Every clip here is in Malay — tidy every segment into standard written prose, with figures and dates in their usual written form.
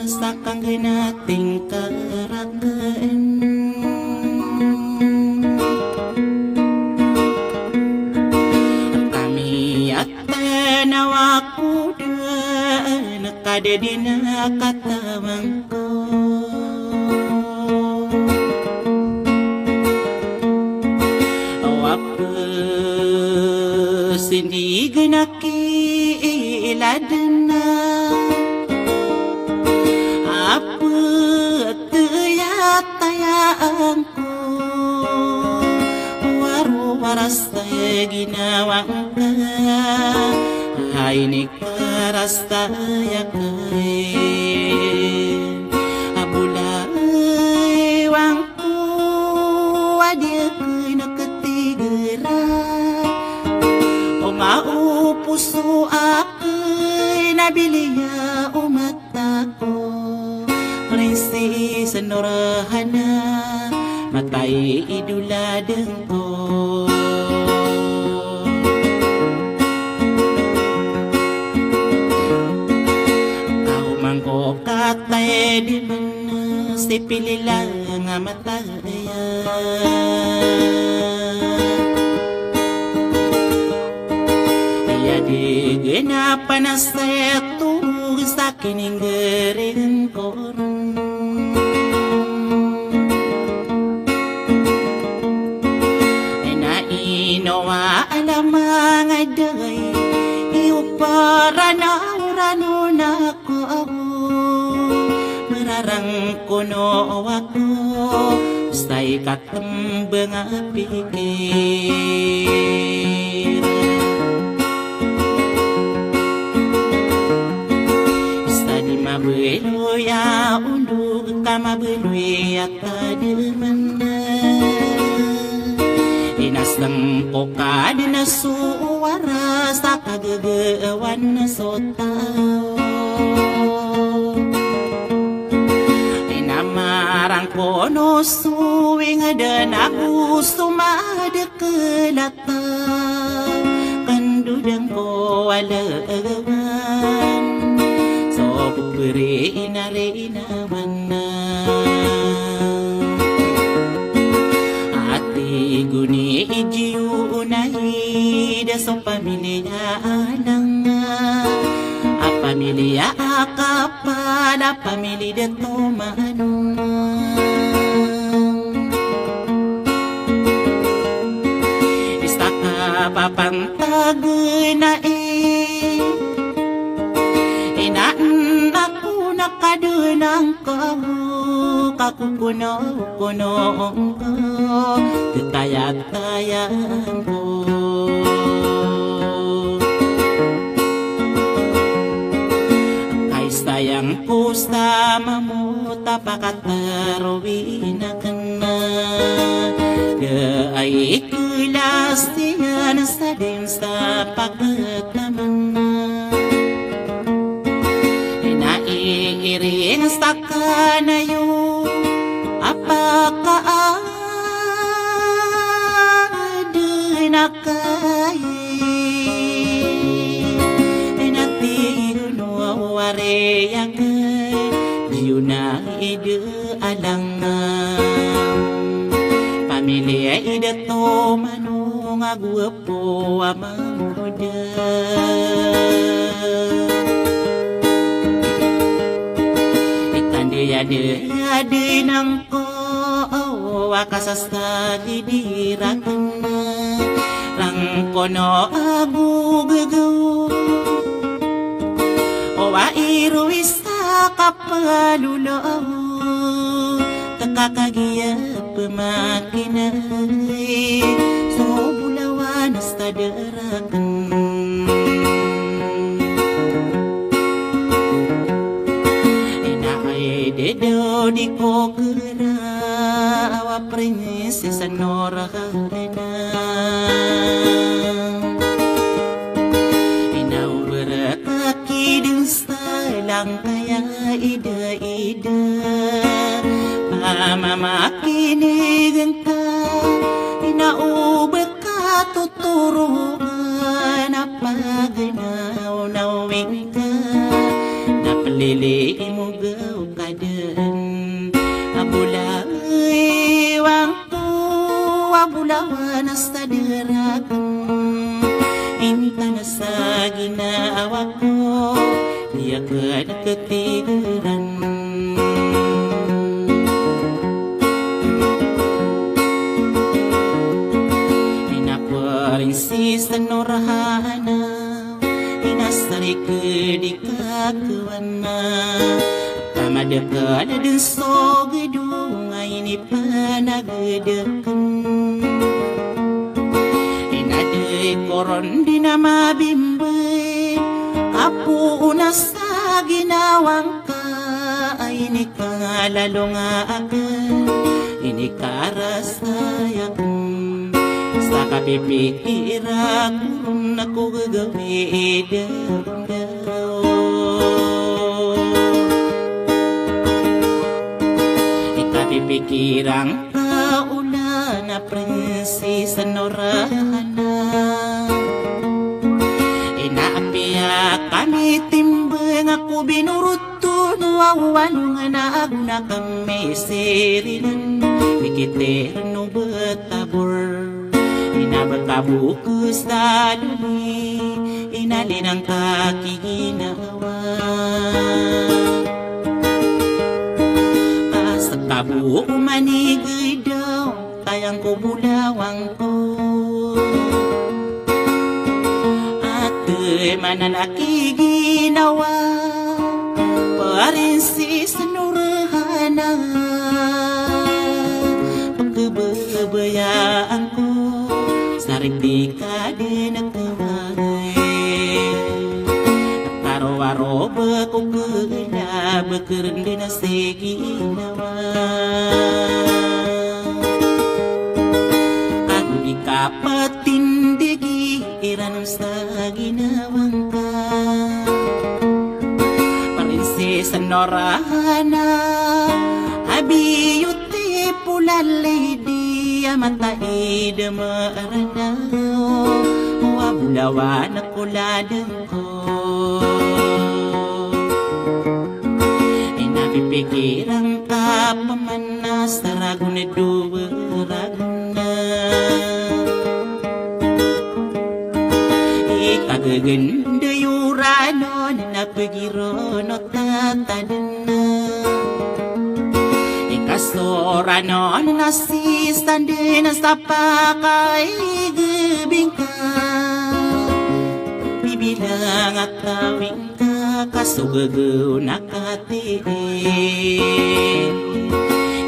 sakang ginating karakaan. Kami at tanawa ko da nakadadi na katawang ko. Hindi ganakiladan na apa tayang ko waras tayo ginawang ka ay ni karas tayo kain abulay wang ko adia ko'y nakatigiran puso ako'y nabiliya umata ko Rinsi sa norahan na matay iduladan ko Kaumang ko katay di man si pilila nga matayan Di ginapanasay tug sa kininggarin ko Ay nainawa alamang aday iuparanaw-rano na ko Mararang kuno ako Usta'y katambang apikir Mabeluya undug ka mabeluya kademana Inaslang ko ka dinasuwara sa kagagawan na sotaw Inamarang ko no suwing adan ako sumadakalatang Kandudang ko alagawan Beri inarinawan na Ati guni ijiu unahi Daso pamilya alang Apamilya akapad Apamilya tomanong Istaka papantag na Nakadunang kakukuno-kuno ko Ketayat-tayaan ko Kay sayang ko sama mo Tapakatarawin na ka na Kaay ikilas diyan sa din sa pagkataman na Iring staka na yun Apakaad na kain Natiyo no wareyak Diyo na ide alangan Pamilya ide to manong agwapo amang kuda Ada nang ko wakasasta didirakan Rang kono abu gagaw Owa iruwista kapalulaw Takakagiya pemakinay So bulawan asta darakan Dedo di ko kera awa prinsesa Nora Karena Inau berakaki din salang kaya ida-ida Mama makinig ka Inau beka tuturuan Apaganaw nawing ka Napalili mo ga daw kaden abulay wangko abulawan sa deragan inta na sa ginawa ko di agad katigaran Prinsesa Norahana inasari di kakuana tamada kada din so gedung ini panagdekan inade koron di nama bimbe apu unasa ginawang ka ini kalalunga akan ini karasayakan sa kapipikiran kung ako gagawin daw ikapipikiran kaula na prinsesa Norahana inaapiya kami timbang ako binuruto nuawan nga naagna kami sirinan mikiterno betabor Inabakabukus sa dumi inalin ang kakiginawa Kasag kabu umanigay daw tayang ko bulawang ko At mananaki ginawa Prinsesa Norahana Pagkababayaan ko Saring di ka din nagkawagay Nakaro-aro ba ko kala Bakaran din na ginawa Ako di ka patindigi Iranong sa ginawang ka Prinsesa Norahana Abiyuti pulalay di Mataid maaranaw Wabulawan ako ladang ko Inapipikiran ka pamanas Tarago na duwarago na Ikagaganda yurano Napagiro no tatadan na Kasora non nasistan din sa pakaigibing ka Bibilang at tawing ka kasugagaw nakatiin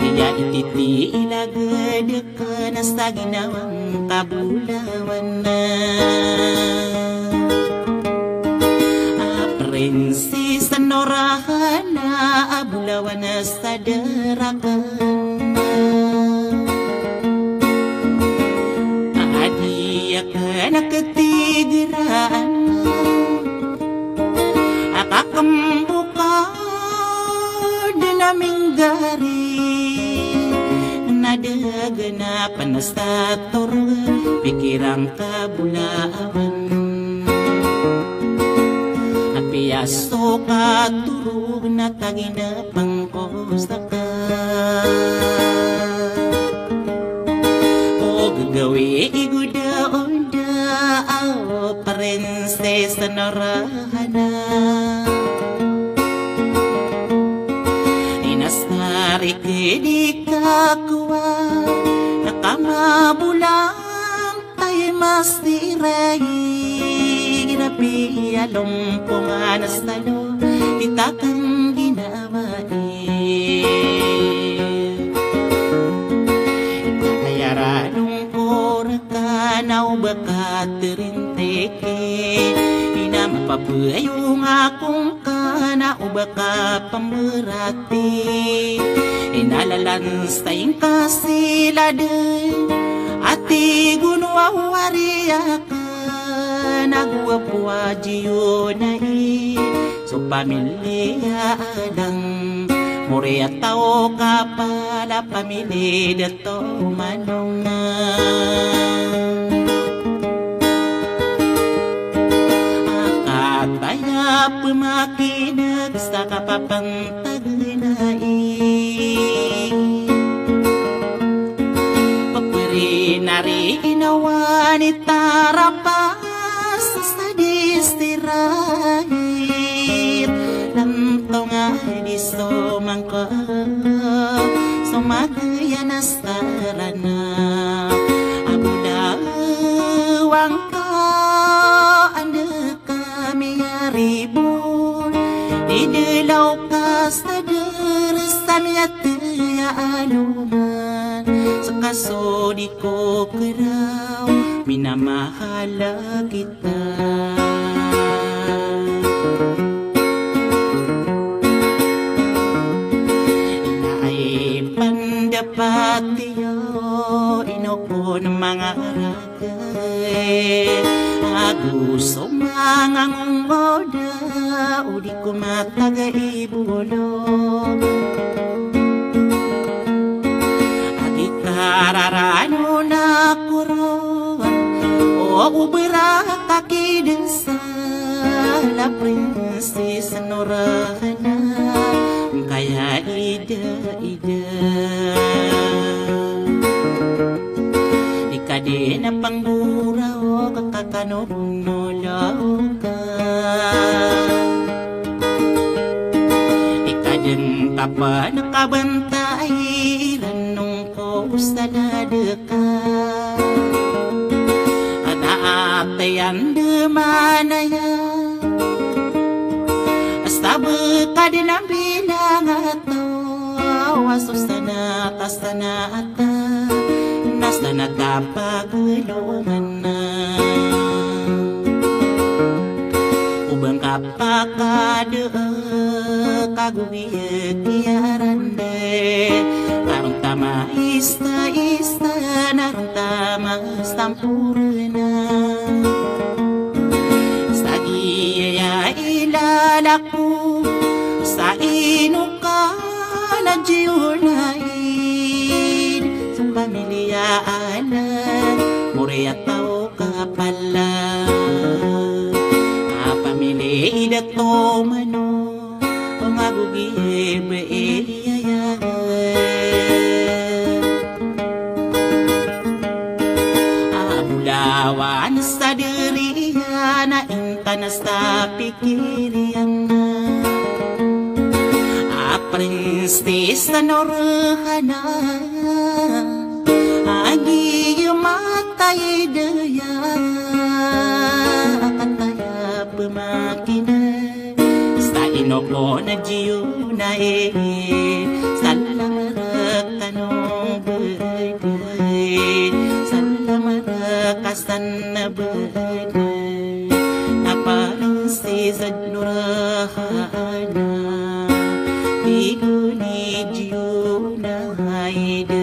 Iya ititi ilagad ka na sa ginawang kabulawan na Prinsesa Norahana abulawan na sa darakan Adiya ka nakatigiraan Akakambuka din naming gari Nadaganapan na sa torga Pikirang kabulawan Piyaso ka turog na taginapang kosta ka O gagawi igudaon daaw Prinsesa Norahana Inasari di kakuha Nakamabulang tayo masirayi Ginapi alumpong anas talo Itakang ginawain Ikayaranong korakanaw bakat rinteke Inamapapayong akong kana Ubaka pamerati Inalalansay tayong kasiladan Ati gunawawariya ka Nagwapuwajiyo na So pamilya adang Muria tao ka pala pamilya dato manungan Akataya pumakinag sa kapapantagay wanita rapas sa distirahit lantong di sumangka sumagaya nastarana abudawang ka anda kami ribut di dilaw ka sa deresan ya tiya alungan sekaso di ko keraw minamahala kita dapat tiyo inoko ng mga ragay agus o mga ngoda o di ko matagay bulog agi kararano na kuron o ubera kakidin sa la prinsesa norahana kaya ida Ikade na pangguraw kakakanunolow ka Ikadeng kapa nakabantay ranong ko sa nadeka At aatayan dumanaya Hasta bekad na bilang ataw Asusana tasana ata Nasta nagkapagulungan na Ubang kapakada Kaguyag iyarande Karong tama ista Narong tama stampurna Sa iya ilalaku Sa inuka na jiunaid Sa pamilyaanan Murea tao kapala Pamili dato mano Pangagugi beyayayan Abulawan sa diriya Na intanas sa pikiriyan na Prinsesa norhana agi matay daya kataya pemakina sa inoko na jiyo na salamarak tanong berday salamarak kasan na berday na prinsesa norhana Iguni jiyo na haida